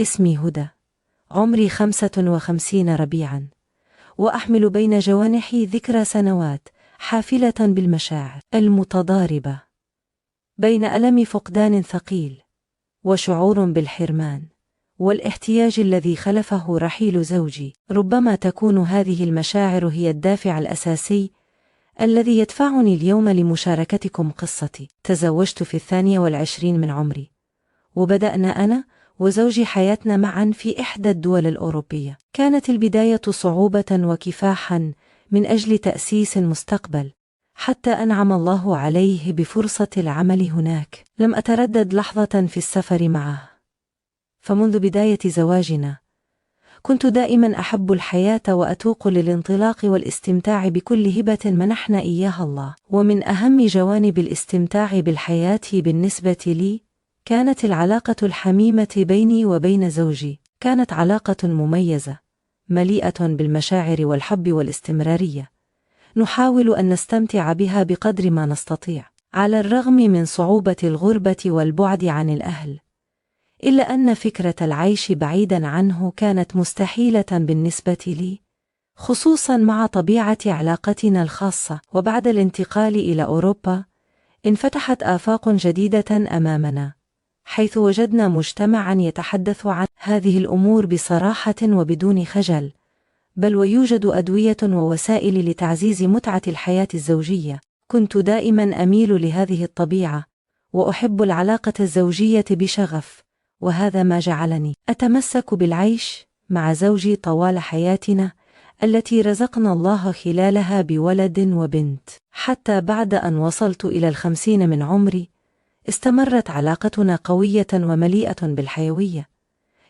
اسمي هدى، عمري 55 ربيعا، وأحمل بين جوانحي ذكرى سنوات حافلة بالمشاعر المتضاربة بين ألم فقدان ثقيل وشعور بالحرمان والاحتياج الذي خلفه رحيل زوجي. ربما تكون هذه المشاعر هي الدافع الأساسي الذي يدفعني اليوم لمشاركتكم قصتي. تزوجت في 22 من عمري، وبدأنا أنا وزوجي حياتنا معا في إحدى الدول الأوروبية. كانت البداية صعوبة وكفاحا من أجل تأسيس المستقبل، حتى أنعم الله عليه بفرصة العمل هناك. لم أتردد لحظة في السفر معه، فمنذ بداية زواجنا كنت دائما أحب الحياة وأتوق للانطلاق والاستمتاع بكل هبة منحنا إياها الله. ومن أهم جوانب الاستمتاع بالحياة بالنسبة لي كانت العلاقة الحميمة بيني وبين زوجي. كانت علاقة مميزة مليئة بالمشاعر والحب والاستمرارية، نحاول أن نستمتع بها بقدر ما نستطيع على الرغم من صعوبة الغربة والبعد عن الأهل، إلا أن فكرة العيش بعيدا عنه كانت مستحيلة بالنسبة لي، خصوصا مع طبيعة علاقتنا الخاصة. وبعد الانتقال إلى أوروبا انفتحت آفاق جديدة أمامنا، حيث وجدنا مجتمعا يتحدث عن هذه الأمور بصراحة وبدون خجل، بل ويوجد أدوية ووسائل لتعزيز متعة الحياة الزوجية. كنت دائما أميل لهذه الطبيعة وأحب العلاقة الزوجية بشغف، وهذا ما جعلني أتمسك بالعيش مع زوجي طوال حياتنا التي رزقنا الله خلالها بولد وبنت. حتى بعد أن وصلت إلى 50 من عمري استمرت علاقتنا قوية ومليئة بالحيوية.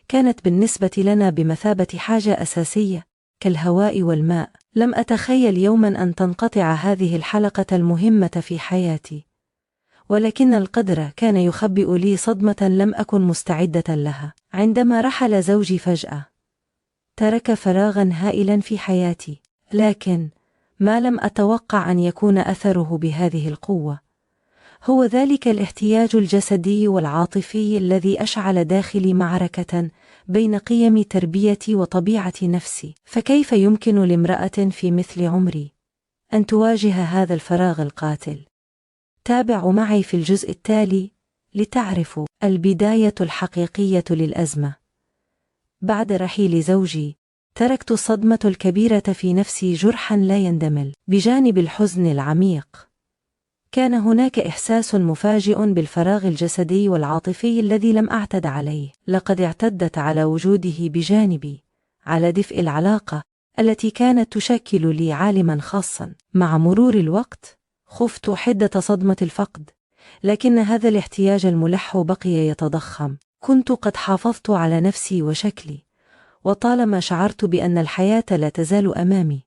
كانت بالنسبة لنا بمثابة حاجة أساسية كالهواء والماء. لم أتخيل يوما أن تنقطع هذه الحلقة المهمة في حياتي، ولكن القدر كان يخبئ لي صدمة لم أكن مستعدة لها. عندما رحل زوجي فجأة ترك فراغا هائلا في حياتي، لكن ما لم أتوقع أن يكون أثره بهذه القوة هو ذلك الاحتياج الجسدي والعاطفي الذي أشعل داخلي معركة بين قيم تربيتي وطبيعة نفسي. فكيف يمكن لامرأة في مثل عمري أن تواجه هذا الفراغ القاتل؟ تابعوا معي في الجزء التالي لتعرفوا البداية الحقيقية للأزمة. بعد رحيل زوجي تركت الصدمة الكبيرة في نفسي جرحا لا يندمل. بجانب الحزن العميق كان هناك إحساس مفاجئ بالفراغ الجسدي والعاطفي الذي لم أعتد عليه. لقد اعتدت على وجوده بجانبي، على دفء العلاقة التي كانت تشكل لي عالما خاصا. مع مرور الوقت خفت حدة صدمة الفقد، لكن هذا الاحتياج الملح بقي يتضخم. كنت قد حافظت على نفسي وشكلي، وطالما شعرت بأن الحياة لا تزال أمامي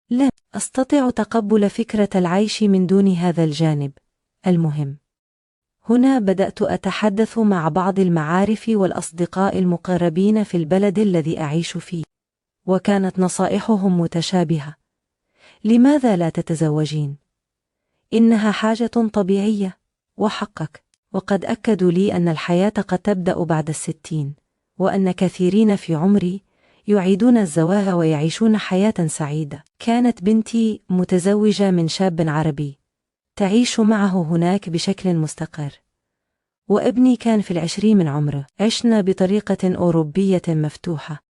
لا أستطيع تقبل فكرة العيش من دون هذا الجانب المهم. هنا بدأت أتحدث مع بعض المعارف والأصدقاء المقربين في البلد الذي أعيش فيه، وكانت نصائحهم متشابهة: لماذا لا تتزوجين؟ إنها حاجة طبيعية وحقك. وقد أكدوا لي أن الحياة قد تبدأ بعد 60، وأن كثيرين في عمري يعيدون الزواج ويعيشون حياة سعيدة. كانت بنتي متزوجة من شاب عربي تعيش معه هناك بشكل مستقر، وابني كان في 20 من عمره. عشنا بطريقة أوروبية مفتوحة.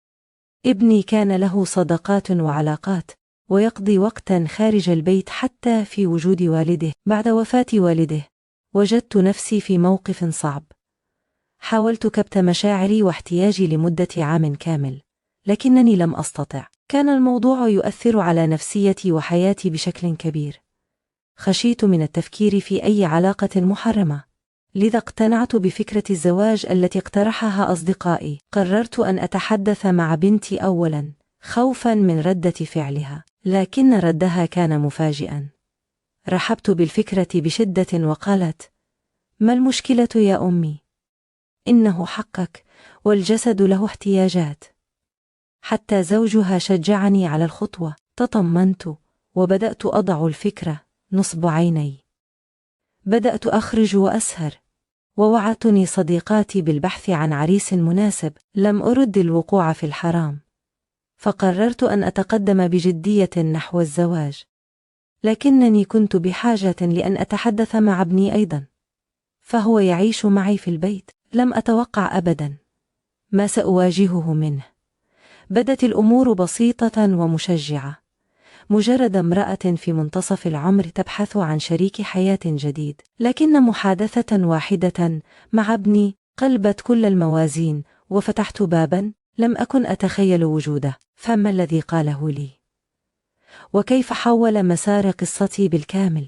ابني كان له صداقات وعلاقات، ويقضي وقتا خارج البيت حتى في وجود والده. بعد وفاة والده وجدت نفسي في موقف صعب. حاولت كبت مشاعري واحتياجي لمدة عام كامل، لكنني لم أستطع. كان الموضوع يؤثر على نفسيتي وحياتي بشكل كبير. خشيت من التفكير في أي علاقة محرمة، لذا اقتنعت بفكرة الزواج التي اقترحها أصدقائي. قررت أن أتحدث مع بنتي أولا، خوفا من ردة فعلها، لكن ردها كان مفاجئا. رحبت بالفكرة بشدة وقالت: ما المشكلة يا أمي؟ إنه حقك، والجسد له احتياجات. حتى زوجها شجعني على الخطوة. تطمنت وبدأت أضع الفكرة نصب عيني. بدأت أخرج وأسهر، ووعدتني صديقاتي بالبحث عن عريس مناسب. لم أرد الوقوع في الحرام، فقررت أن أتقدم بجدية نحو الزواج، لكنني كنت بحاجة لأن أتحدث مع ابني أيضا، فهو يعيش معي في البيت. لم أتوقع أبدا ما سأواجهه منه. بدت الأمور بسيطة ومشجعة، مجرد امرأة في منتصف العمر تبحث عن شريك حياة جديد. لكن محادثة واحدة مع ابني قلبت كل الموازين، وفتحت بابا لم أكن أتخيل وجوده. فما الذي قاله لي؟ وكيف حول مسار قصتي بالكامل؟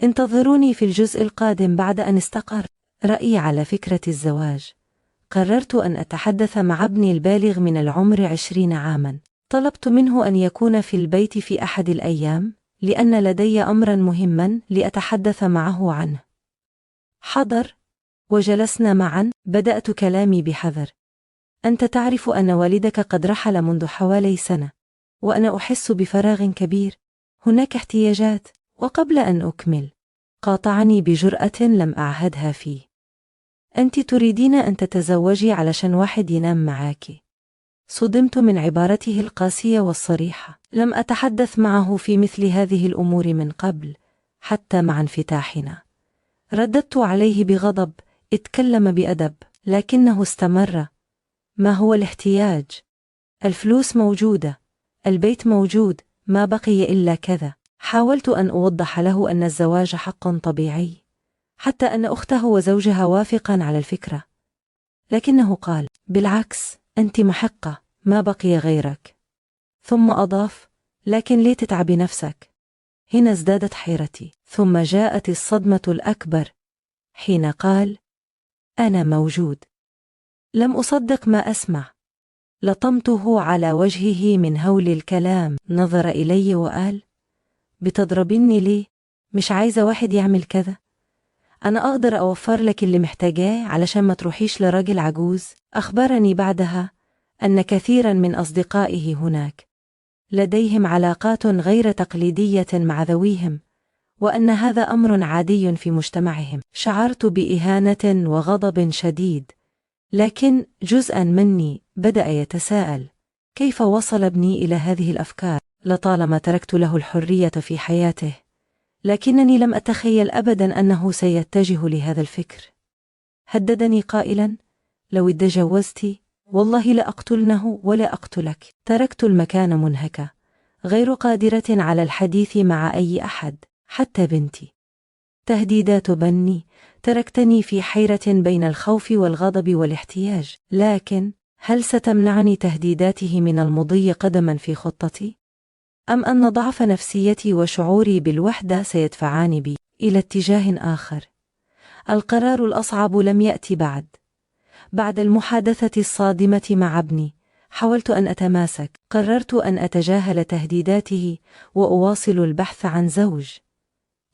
انتظروني في الجزء القادم بعد أن استقر رأيي على فكرة الزواج. قررت أن أتحدث مع ابني البالغ من العمر 20 عاما. طلبت منه أن يكون في البيت في أحد الأيام، لأن لدي أمرا مهما لأتحدث معه عنه. حضر، وجلسنا معا. بدأت كلامي بحذر. أنت تعرف أن والدك قد رحل منذ حوالي سنة، وأنا أحس بفراغ كبير. هناك احتياجات. وقبل أن أكمل قاطعني بجرأة لم أعهدها فيه. أنت تريدين أن تتزوجي علشان واحد ينام معاك؟ صدمت من عبارته القاسية والصريحة. لم أتحدث معه في مثل هذه الأمور من قبل، حتى مع انفتاحنا. رددت عليه بغضب. اتكلم بأدب، لكنه استمر. ما هو الاحتياج؟ الفلوس موجودة، البيت موجود، ما بقي إلا كذا. حاولت أن أوضح له أن الزواج حق طبيعي، حتى أن أخته وزوجها وافقا على الفكرة، لكنه قال: بالعكس، أنت محقة، ما بقي غيرك. ثم أضاف: لكن ليه تتعبي نفسك؟ هنا ازدادت حيرتي. ثم جاءت الصدمة الأكبر حين قال: أنا موجود. لم أصدق ما أسمع. لطمته على وجهه من هول الكلام. نظر إلي وقال: بتضربيني ليه؟ مش عايزة واحد يعمل كذا؟ أنا أقدر أوفر لك اللي محتاجاه علشان ما تروحيش لراجل عجوز. أخبرني بعدها أن كثيرا من أصدقائه هناك لديهم علاقات غير تقليدية مع ذويهم، وأن هذا أمر عادي في مجتمعهم. شعرت بإهانة وغضب شديد، لكن جزءا مني بدأ يتساءل: كيف وصل ابني إلى هذه الأفكار؟ لطالما تركت له الحرية في حياته، لكنني لم أتخيل أبدا أنه سيتجه لهذا الفكر. هددني قائلا: لو اتجوزتي والله لأقتلنه ولا أقتلك. تركت المكان منهكة، غير قادرة على الحديث مع أي أحد، حتى بنتي. تهديدات بني تركتني في حيرة بين الخوف والغضب والاحتياج. لكن هل ستمنعني تهديداته من المضي قدما في خطتي؟ أم أن ضعف نفسيتي وشعوري بالوحدة سيدفعاني بي إلى اتجاه آخر؟ القرار الأصعب لم يأتي بعد. بعد المحادثة الصادمة مع ابني حاولت أن أتماسك. قررت أن أتجاهل تهديداته وأواصل البحث عن زوج،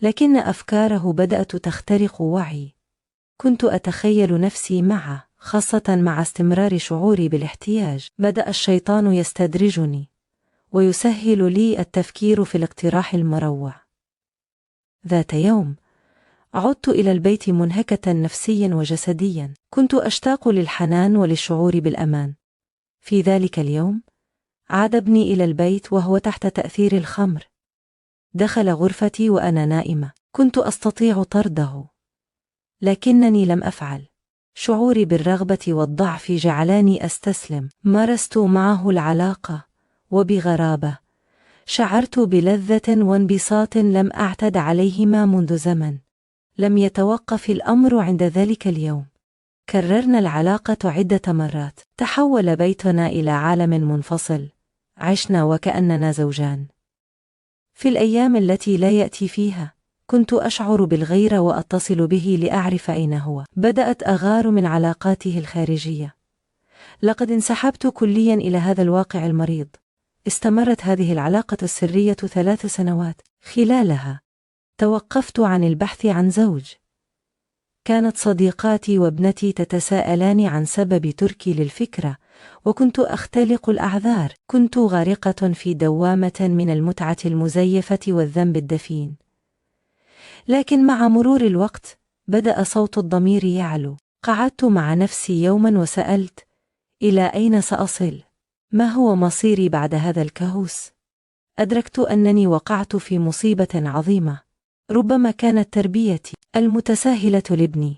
لكن أفكاره بدأت تخترق وعي. كنت أتخيل نفسي معه، خاصة مع استمرار شعوري بالاحتياج. بدأ الشيطان يستدرجني ويسهل لي التفكير في الاقتراح المروع. ذات يوم عدت إلى البيت منهكة نفسيا وجسديا. كنت أشتاق للحنان وللشعور بالأمان. في ذلك اليوم عاد ابني إلى البيت وهو تحت تأثير الخمر. دخل غرفتي وأنا نائمة. كنت أستطيع طرده، لكنني لم أفعل. شعوري بالرغبة والضعف جعلاني أستسلم. مارست معه العلاقة، وبغرابة شعرت بلذة وانبساط لم أعتد عليهما منذ زمن. لم يتوقف الأمر عند ذلك اليوم. كررنا العلاقة عدة مرات. تحول بيتنا إلى عالم منفصل. عشنا وكأننا زوجان. في الأيام التي لا يأتي فيها كنت أشعر بالغيرة وأتصل به لأعرف أين هو. بدأت أغار من علاقاته الخارجية. لقد انسحبت كليا إلى هذا الواقع المريض. استمرت هذه العلاقة السرية 3 سنوات. خلالها توقفت عن البحث عن زوج. كانت صديقاتي وابنتي تتساءلان عن سبب تركي للفكرة، وكنت أختلق الأعذار. كنت غارقة في دوامة من المتعة المزيفة والذنب الدفين. لكن مع مرور الوقت بدأ صوت الضمير يعلو. قعدت مع نفسي يوما وسألت: إلى أين سأصل؟ ما هو مصيري بعد هذا الكهوس؟ أدركت أنني وقعت في مصيبة عظيمة. ربما كانت تربيتي المتساهلة لابني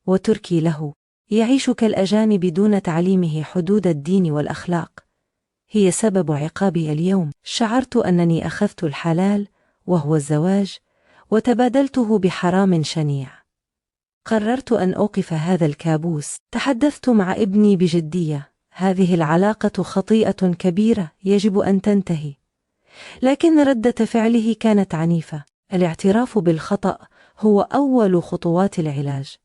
وتركي له يعيش كالأجانب دون تعليمه حدود الدين والأخلاق هي سبب عقابي اليوم. شعرت أنني أخذت الحلال وهو الزواج وتبادلته بحرام شنيع. قررت أن أوقف هذا الكابوس. تحدثت مع ابني بجدية: هذه العلاقة خطيئة كبيرة يجب أن تنتهي. لكن ردة فعله كانت عنيفة. الاعتراف بالخطأ هو أول خطوات العلاج.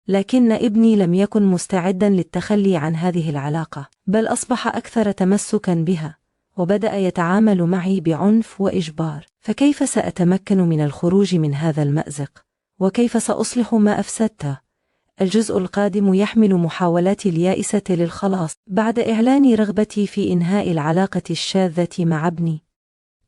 لكن ابني لم يكن مستعدا للتخلي عن هذه العلاقة، بل أصبح أكثر تمسكا بها، وبدأ يتعامل معي بعنف وإجبار. فكيف سأتمكن من الخروج من هذا المأزق؟ وكيف سأصلح ما أفسدته؟ الجزء القادم يحمل محاولاتي اليائسة للخلاص بعد إعلان رغبتي في إنهاء العلاقة الشاذة مع ابني.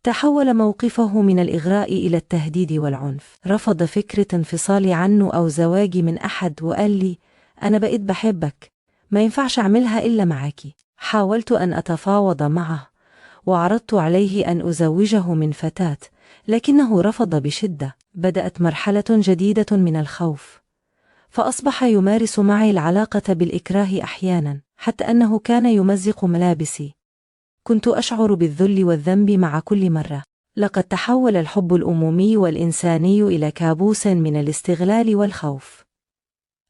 تحول موقفه من الإغراء إلى التهديد والعنف. رفض فكرة انفصالي عنه أو زواجي من أحد، وقال لي: أنا بقيت بحبك، ما ينفعش أعملها إلا معاكي. حاولت أن أتفاوض معه وعرضت عليه أن أزوجه من فتاة، لكنه رفض بشدة. بدأت مرحلة جديدة من الخوف، فأصبح يمارس معي العلاقة بالإكراه أحيانا، حتى أنه كان يمزق ملابسي. كنت أشعر بالذل والذنب مع كل مرة. لقد تحول الحب الأمومي والإنساني إلى كابوس من الاستغلال والخوف.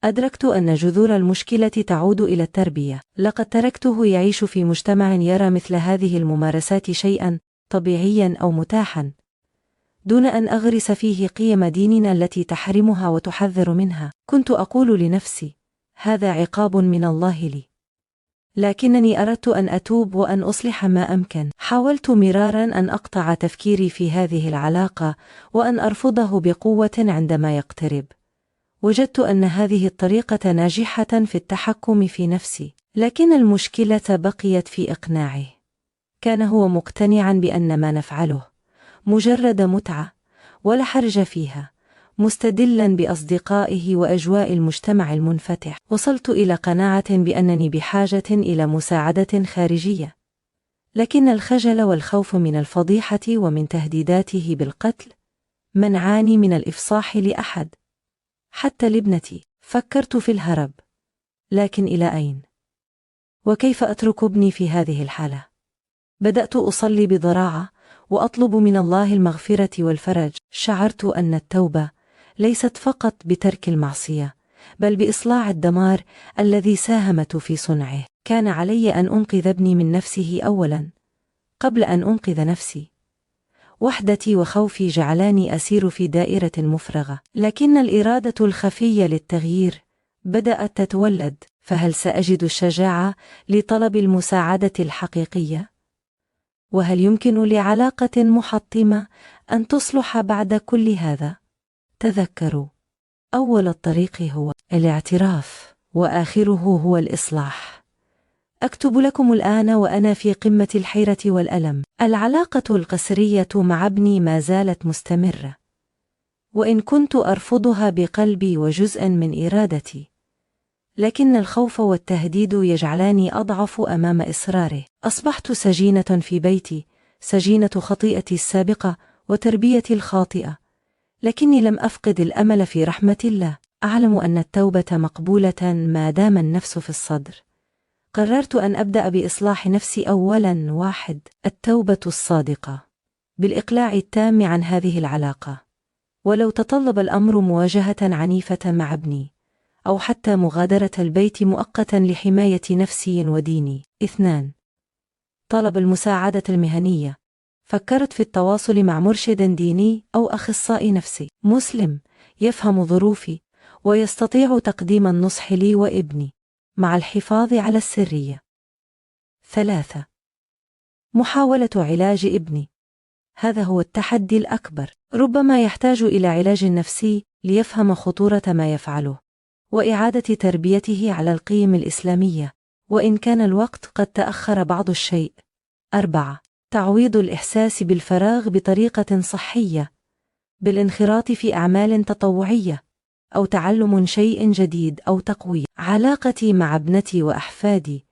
أدركت أن جذور المشكلة تعود إلى التربية. لقد تركته يعيش في مجتمع يرى مثل هذه الممارسات شيئا طبيعيا أو متاحا، دون أن أغرس فيه قيم ديننا التي تحرمها وتحذر منها. كنت أقول لنفسي: هذا عقاب من الله لي. لكنني أردت أن أتوب وأن أصلح ما أمكن. حاولت مرارا أن أقطع تفكيري في هذه العلاقة وأن أرفضه بقوة عندما يقترب. وجدت أن هذه الطريقة ناجحة في التحكم في نفسي، لكن المشكلة بقيت في إقناعه. كان هو مقتنعا بأن ما نفعله مجرد متعة ولا حرج فيها، مستدلا بأصدقائه وأجواء المجتمع المنفتح. وصلت إلى قناعة بأنني بحاجة إلى مساعدة خارجية، لكن الخجل والخوف من الفضيحة ومن تهديداته بالقتل منعاني من الإفصاح لأحد، حتى لابنتي. فكرت في الهرب، لكن إلى أين؟ وكيف أترك ابني في هذه الحالة؟ بدأت أصلي بضراعة وأطلب من الله المغفرة والفرج. شعرت أن التوبة ليست فقط بترك المعصية، بل بإصلاح الدمار الذي ساهمت في صنعه. كان علي أن أنقذ ابني من نفسه أولا قبل أن أنقذ نفسي. وحدتي وخوفي جعلاني أسير في دائرة مفرغة، لكن الإرادة الخفية للتغيير بدأت تتولد. فهل سأجد الشجاعة لطلب المساعدة الحقيقية؟ وهل يمكن لعلاقة محطمة أن تصلح بعد كل هذا؟ تذكروا، أول الطريق هو الاعتراف، وآخره هو الإصلاح. أكتب لكم الآن وأنا في قمة الحيرة والألم. العلاقة القسرية مع ابني ما زالت مستمرة، وإن كنت أرفضها بقلبي وجزءا من إرادتي، لكن الخوف والتهديد يجعلاني أضعف أمام إصراره. أصبحت سجينة في بيتي، سجينة خطيئتي السابقة وتربيتي الخاطئة، لكني لم أفقد الأمل في رحمة الله. أعلم أن التوبة مقبولة ما دام النفس في الصدر. قررت أن أبدأ بإصلاح نفسي أولا. 1. التوبة الصادقة، بالإقلاع التام عن هذه العلاقة، ولو تطلب الأمر مواجهة عنيفة مع ابني، أو حتى مغادرة البيت مؤقتا لحماية نفسي وديني. 2. طلب المساعدة المهنية. فكرت في التواصل مع مرشد ديني أو أخصائي نفسي مسلم يفهم ظروفي ويستطيع تقديم النصح لي وابني مع الحفاظ على السرية. 3. محاولة علاج ابني. هذا هو التحدي الأكبر. ربما يحتاج إلى علاج نفسي ليفهم خطورة ما يفعله، وإعادة تربيته على القيم الإسلامية، وإن كان الوقت قد تأخر بعض الشيء. 4. تعويض الإحساس بالفراغ بطريقة صحية، بالانخراط في أعمال تطوعية أو تعلم شيء جديد أو تقوية علاقتي مع ابنتي وأحفادي،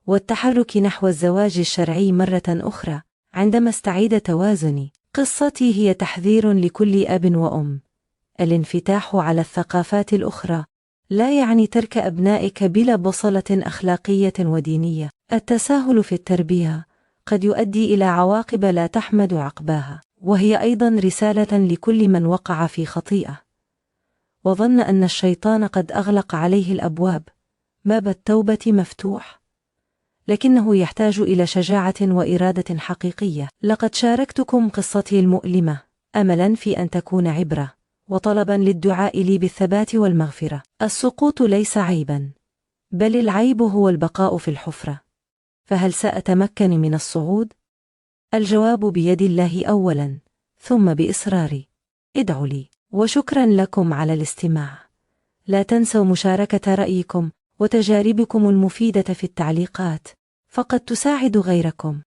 والتحرك نحو الزواج الشرعي مرة أخرى عندما استعيد توازني. قصتي هي تحذير لكل أب وأم. الانفتاح على الثقافات الأخرى لا يعني ترك أبنائك بلا بصلة أخلاقية ودينية. التساهل في التربية قد يؤدي إلى عواقب لا تحمد عقباها، وهي أيضا رسالة لكل من وقع في خطيئة وظن أن الشيطان قد أغلق عليه الأبواب. باب التوبة مفتوح، لكنه يحتاج إلى شجاعة وإرادة حقيقية. لقد شاركتكم قصتي المؤلمة أملا في أن تكون عبرة، وطلبا للدعاء لي بالثبات والمغفرة. السقوط ليس عيبا، بل العيب هو البقاء في الحفرة. فهل سأتمكن من الصعود؟ الجواب بيد الله أولا، ثم بإصراري. ادعوا لي. وشكرا لكم على الاستماع. لا تنسوا مشاركة رأيكم وتجاربكم المفيدة في التعليقات، فقد تساعد غيركم.